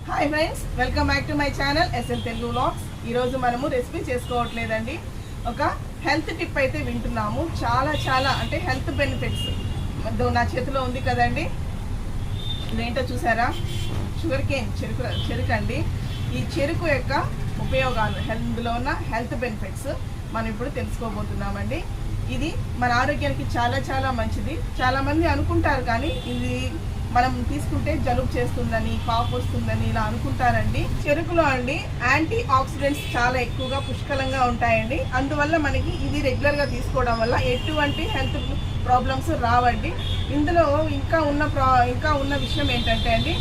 Hi friends, welcome back to my channel SL Telugu vlogs. ఈరోజు మనము recipe చేసుకోవట్లేదండి, ఒక health tip అయితే వింటున్నాము. చాలా అంటే హెల్త్ బెనిఫిట్స్ నా చేతిలో ఉంది కదండి. ఇదేంటో చూసారా? షుగర్ కేన్, చెరుకు అండి. ఈ చెరుకు యొక్క ఉపయోగాలు, ఇందులో ఉన్న హెల్త్ బెనిఫిట్స్ మనం ఇప్పుడు తెలుసుకోబోతున్నామండి. ఇది మన ఆరోగ్యానికి చాలా మంచిది. చాలామంది అనుకుంటారు కానీ ఇది మనం తీసుకుంటే జలుబు చేస్తుందని, కాఫ్ వస్తుందని ఇలా అనుకుంటారండి. చెరుకులో అండి యాంటీ ఆక్సిడెంట్స్ చాలా ఎక్కువగా పుష్కలంగా ఉంటాయండి. అందువల్ల మనకి ఇది రెగ్యులర్గా తీసుకోవడం వల్ల ఎటువంటి హెల్త్ ప్రాబ్లమ్స్ రావండి. ఇందులో ఇంకా ఉన్న విషయం ఏంటంటే అండి,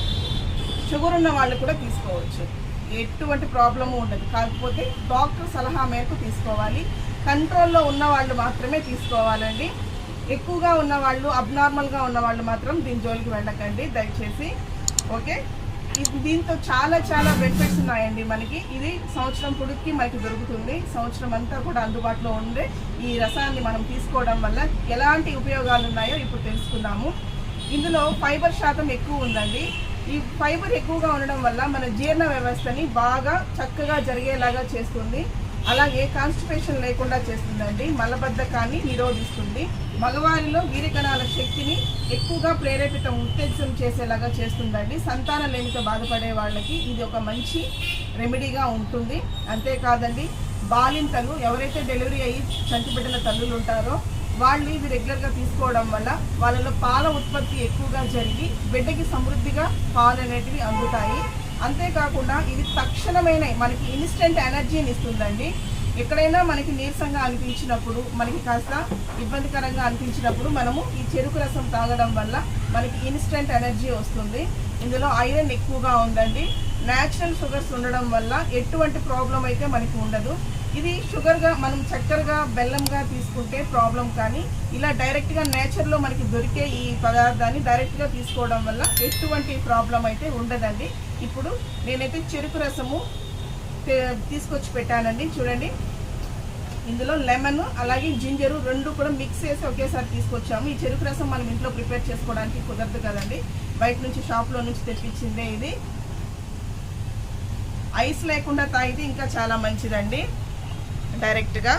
షుగర్ ఉన్న వాళ్ళు కూడా తీసుకోవచ్చు, ఎటువంటి ప్రాబ్లము ఉండదు. కాకపోతే డాక్టర్ సలహా మేరకు తీసుకోవాలి. కంట్రోల్లో ఉన్న వాళ్ళు మాత్రమే తీసుకోవాలండి. ఎక్కువగా ఉన్నవాళ్ళు, అబ్నార్మల్గా ఉన్నవాళ్ళు మాత్రం దీని జోలికి వెళ్ళకండి దయచేసి. ఓకే, దీంతో చాలా బెనిఫిట్స్ ఉన్నాయండి మనకి. ఇది సంవత్సరం పొడుక్కి మనకి దొరుకుతుంది. సంవత్సరం అంతా కూడా అందుబాటులో ఉండే ఈ రసాన్ని మనం తీసుకోవడం వల్ల ఎలాంటి ఉపయోగాలు ఉన్నాయో ఇప్పుడు తెలుసుకుందాము. ఇందులో ఫైబర్ శాతం ఎక్కువ ఉందండి. ఈ ఫైబర్ ఎక్కువగా ఉండడం వల్ల మన జీర్ణ వ్యవస్థని బాగా చక్కగా జరిగేలాగా చేస్తుంది. అలాగే కాన్స్టిపేషన్ లేకుండా చేస్తుందండి. మలబద్ధకాన్ని నిరోధిస్తుంది. మగవారిలో వీర్యకణాల శక్తిని ఎక్కువగా ఉత్తేజం చేసేలాగా చేస్తుందండి. సంతానలేమితో బాధపడే వాళ్ళకి ఇది ఒక మంచి రెమెడీగా ఉంటుంది. అంతేకాదండి, బాలింతలు ఎవరైతే డెలివరీ అయ్యి చంటిబిడ్డల తల్లులు ఉంటారో వాళ్ళు ఇది రెగ్యులర్గా తీసుకోవడం వల్ల వాళ్ళలో పాల ఉత్పత్తి ఎక్కువగా జరిగి బిడ్డకి సమృద్ధిగా పాలు అనేటివి అందుతాయి. అంతేకాకుండా ఇది తక్షణమైన మనకి ఇన్స్టెంట్ ఎనర్జీని ఇస్తుందండి. ఎక్కడైనా మనకి నీరసంగా అనిపించినప్పుడు, మనకి కాస్త ఇబ్బందికరంగా అనిపించినప్పుడు మనము ఈ చెరుకు రసం తాగడం వల్ల మనకి ఇన్స్టెంట్ ఎనర్జీ వస్తుంది. ఇందులో ఐరన్ ఎక్కువగా ఉందండి. న్యాచురల్ షుగర్స్ ఉండడం వల్ల ఎటువంటి ప్రాబ్లం అయితే మనకి ఉండదు. ఇది షుగర్గా మనం చక్కెరగా, బెల్లంగా తీసుకుంటే ప్రాబ్లం, కానీ ఇలా డైరెక్ట్గా నేచర్లో మనకి దొరికే ఈ పదార్థాన్ని డైరెక్ట్గా తీసుకోవడం వల్ల ఎటువంటి ప్రాబ్లం అయితే ఉండదండి. ఇప్పుడు నేనైతే చెరుకు రసము తీసుకొచ్చి పెట్టానండి. చూడండి, ఇందులో లెమన్ అలాగే జింజరు రెండు కూడా మిక్స్ చేసి ఒకేసారి తీసుకొచ్చాము. ఈ చెరుకు రసం మనం ఇంట్లో ప్రిపేర్ చేసుకోవడానికి కుదరదు కదండి, బయట నుంచి షాప్లో నుంచి తెప్పించిందే. ఇది ఐస్ లేకుండా తాగితే ఇంకా చాలా మంచిదండి. డైరెక్ట్గా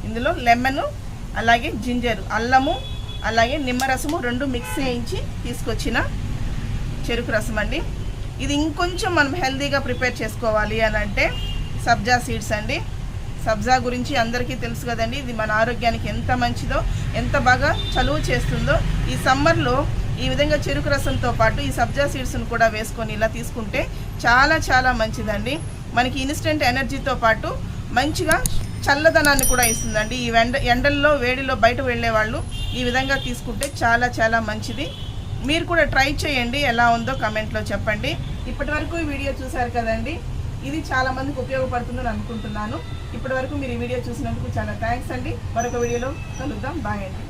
ఇందులో లెమన్ అలాగే జింజరు, అల్లము అలాగే నిమ్మరసము రెండు మిక్స్ చేయించి తీసుకొచ్చిన చెరుకు రసం అండి. ఇది ఇంకొంచెం మనం హెల్తీగా ప్రిపేర్ చేసుకోవాలి అని అంటే సబ్జా సీడ్స్ అండి. సబ్జా గురించి అందరికీ తెలుసు కదండి. ఇది మన ఆరోగ్యానికి ఎంత మంచిదో, ఎంత బాగా చలువ చేస్తుందో. ఈ సమ్మర్లో ఈ విధంగా చెరుకు రసంతో పాటు ఈ సబ్జా సీడ్స్ను కూడా వేసుకొని ఇలా తీసుకుంటే చాలా మంచిదండి. మనకి ఇన్స్టెంట్ ఎనర్జీతో పాటు మంచిగా చల్లదనాన్ని కూడా ఇస్తుందండి. ఈ ఎండల్లో వేడిలో బయట వెళ్ళే వాళ్ళు ఈ విధంగా తీసుకుంటే చాలా మంచిది. మీరు కూడా ట్రై చేయండి, ఎలా ఉందో కమెంట్లో చెప్పండి. ఇప్పటి వరకు ఈ వీడియో చూసారు కదండి, ఇది చాలా మందికి ఉపయోగపడుతుందని అనుకుంటున్నాను. ఇప్పటి వరకు మీరు ఈ వీడియో చూసినందుకు చాలా థ్యాంక్స్ అండి. మరొక వీడియోలో కలుద్దాం. బాయ్ అండి.